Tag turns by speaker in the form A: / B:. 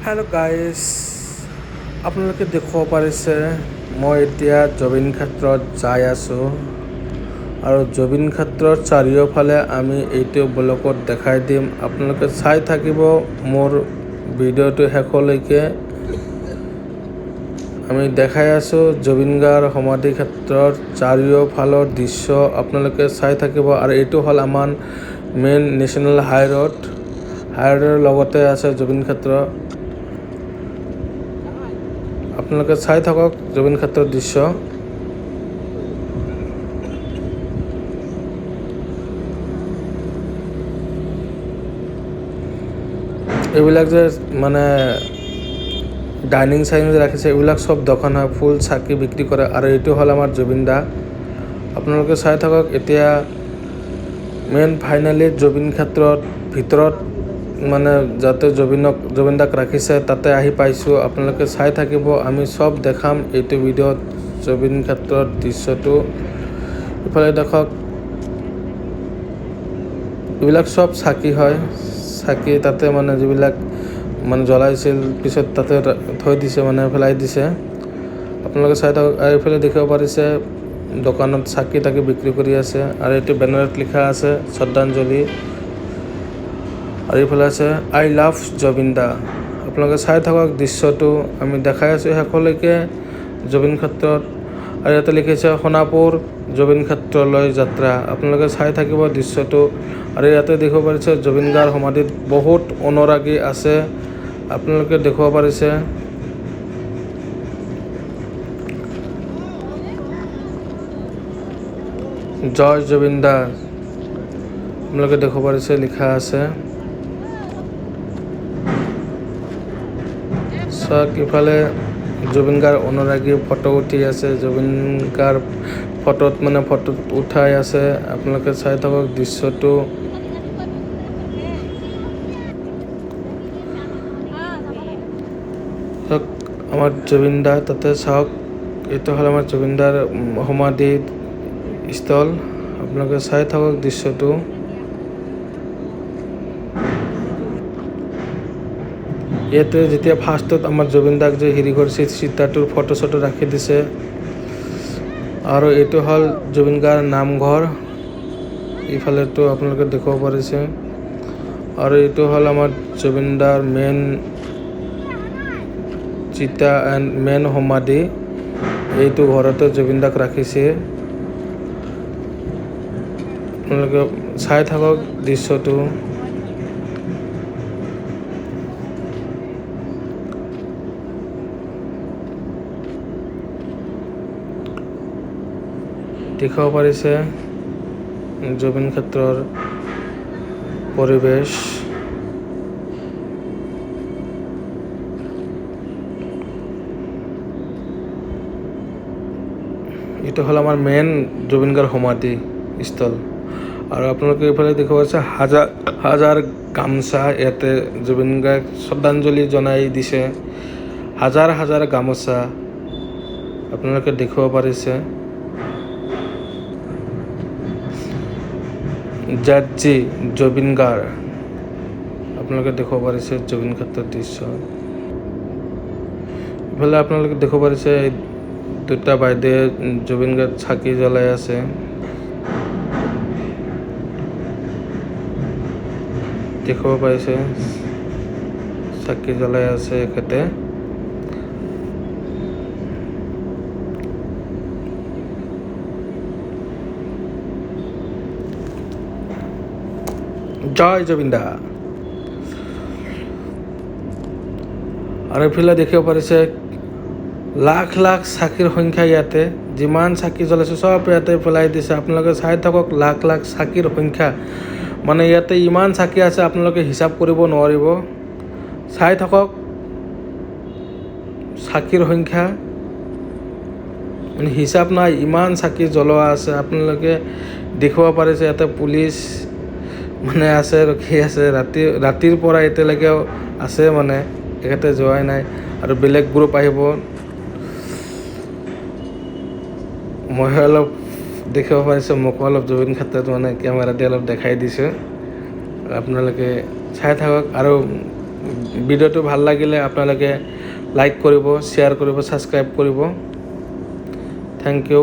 A: Hello' guys, আপোনালোকে দেখিব পাৰিছে মই এতিয়া জুবিন ক্ষেত্ৰত যাই আছোঁ আৰু জুবিন ক্ষেত্ৰৰ চাৰিওফালে আমি এইটো ব্লগত দেখাই দিম। আপোনালোকে চাই থাকিব মোৰ ভিডিঅ'টো শেষলৈকে। আমি দেখাই আছোঁ জুবিন গাৰ্গৰ সমাধি ক্ষেত্ৰৰ চাৰিওফালৰ দৃশ্য আপোনালোকে চাই থাকিব। আৰু এইটো হ'ল আমাৰ মেইন নেশ্যনেল হাইৰোডৰ লগতে আছে জুবিন ক্ষেত্ৰ। আপোনালোকে চাই থাকক জুবিন ক্ষেত্ৰৰ দৃশ্য। এইবিলাক যে মানে ডাইনিং চাইনিং যে ৰাখিছে, এইবিলাক চব দোকান হয়, ফুল চাকি বিক্ৰী কৰে। আৰু এইটো হ'ল আমাৰ জুবিন দা। আপোনালোকে চাই থাকক। এতিয়া মেইন ফাইনেলি জুবিন ক্ষেত্ৰত ভিতৰত মানে যাতে জুবিন দাক ৰাখিছে তাতে আহি পাইছোঁ। আপোনালোকে চাই থাকিব, আমি চব দেখাম এইটো ভিডিঅ'ত জুবিন ক্ষেত্ৰৰ দৃশ্যটো। ইফালে দেখক, এইবিলাক চব চাকি হয়, চাকি তাতে মানে যিবিলাক মানে জ্বলাইছিল পিছত তাতে থৈ দিছে, মানে পেলাই দিছে। আপোনালোকে চাই থাকক। আৰু এইফালে দেখিব পাৰিছে দোকানত চাকি তাকি বিক্ৰী কৰি আছে। আৰু এইটো বেনাৰত লিখা আছে শ্ৰদ্ধাঞ্জলি। আৰু এইফালে আছে আই লাভ জুবিন দা। আপোনালোকে চাই থাকক দৃশ্যটো, আমি দেখাই আছোঁ শেষলৈকে জুবিন ক্ষেত্ৰত। আৰু ইয়াতে লিখিছে সোণাপুৰ জুবিন ক্ষেত্ৰলৈ যাত্ৰা। আপোনালোকে চাই থাকিব দৃশ্যটো। আৰু ইয়াতে দেখিব পাৰিছে জুবিন গাৰ্গৰ সমাধিত বহুত অনুৰাগী আছে, আপোনালোকে দেখিব পাৰিছে। জয় জুবিন দা আপোনালোকে দেখিব পাৰিছে, লিখা আছে। চাওক ইফালে জুবিন গাৰ্গৰ অনুৰাগী ফটো উঠি আছে, জুবিন গাৰ্গৰ ফটো উঠাই আছে। আপোনালোকে চাই থাকক দৃশ্যটো। চাওক আমাৰ জুবিন দা তাতে চাওক, এইটো হ'ল আমাৰ জুবিন দাৰ সমাধি স্থল। আপোনালোকে চাই থাকক দৃশ্যটো। ইয়াতে যেতিয়া ফাৰ্ষ্টত আমাৰ জুবিন দাক যে হেৰি কৰিছে, চিতাটোৰ ফটো চটো ৰাখি দিছে। আৰু এইটো হ'ল জুবিন গাৰ্গৰ নামঘৰ, ইফালেতো আপোনালোকে দেখিব পাৰিছে। আৰু এইটো হ'ল আমাৰ জুবিন দাৰ মেইন চিতা এণ্ড মেইন সমাধি। এইটো ঘৰতে জুবিন দাক ৰাখিছে। আপোনালোকে চাই থাকক দৃশ্যটো। দেখিব পাৰিছে জুবিন ক্ষেত্ৰৰ পৰিৱেশ। এইটো হ'ল আমাৰ মেইন জুবিন গাৰ্গৰ সমাধি স্থল। আৰু আপোনালোকে এইফালে দেখিব পাৰিছে হাজাৰ গামোচা ইয়াতে জুবিন গাৰ্গক শ্ৰদ্ধাঞ্জলি জনাই দিছে। হাজাৰ গামোচা আপোনালোকে দেখিব পাৰিছে। জাৰ্জি জুবিন গাৰ্গ আপোনালোকে দেখিব পাৰিছে জুবিন ক্ষেত্ৰৰ দৃশ্য। ইফালে আপোনালোকে দেখিব পাৰিছে দুটা বাইদেৱে জুবিন গাৰ্গক চাকি জ্বলাই আছে। দেখিব পাৰিছে চাকি জ্বলাই আছে এখেতে। জয় জুবিন দা। আৰু এইফালে দেখিব পাৰিছে লাখ চাকিৰ সংখ্যা, ইয়াতে যিমান চাকি জ্বলাইছে চব ইয়াতে পেলাই দিছে। আপোনালোকে চাই থাকক লাখ চাকিৰ সংখ্যা, মানে ইয়াতে ইমান চাকি আছে আপোনালোকে হিচাপ কৰিব নোৱাৰিব। চাই থাকক চাকিৰ সংখ্যা, মানে হিচাপ নাই, ইমান চাকি জ্বলোৱা আছে। আপোনালোকে দেখিব পাৰিছে ইয়াতে পুলিচ মানে আছে, ৰখি আছে ৰাতিৰ পৰা এতিয়ালৈকে আছে, মানে এখেতে যোৱাই নাই। আৰু বেলেগ গ্ৰুপ আহিব, মই অলপ দেখিব পাৰিছোঁ, মোকো অলপ জুবিন ক্ষেত্ৰত মানে কেমেৰা দি অলপ দেখাই দিছোঁ। আপোনালোকে চাই থাকক। আৰু ভিডিঅ'টো ভাল লাগিলে আপোনালোকে লাইক কৰিব, শ্বেয়াৰ কৰিব, ছাবস্ক্ৰাইব কৰিব। Thank U.